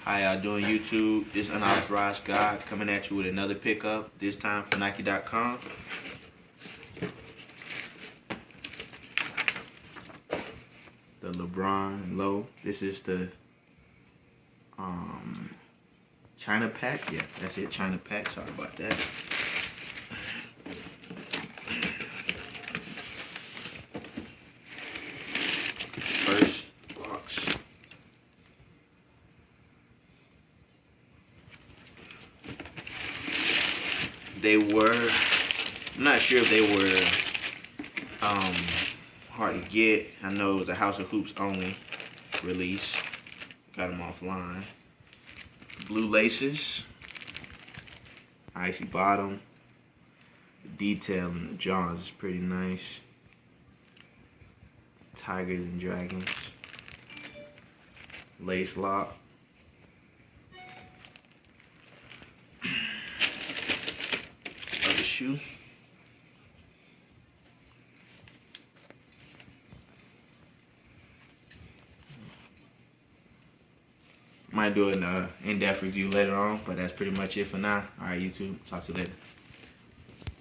How y'all doing, YouTube? This unauthorized guy coming at you with another pickup, this time for Nike.com. The Lebron low. This is the China pack. Yeah, that's it, China pack. Sorry about that. First box. They were, I'm not sure if they were hard to get. I know it was a House of Hoops only release. Got them offline. Blue laces. Icy bottom. The detail in the jaws is pretty nice. Tigers and dragons. Lace lock. Other shoe. Might do an in-depth review later on, but that's pretty much it for now. Alright, YouTube. Talk to you later.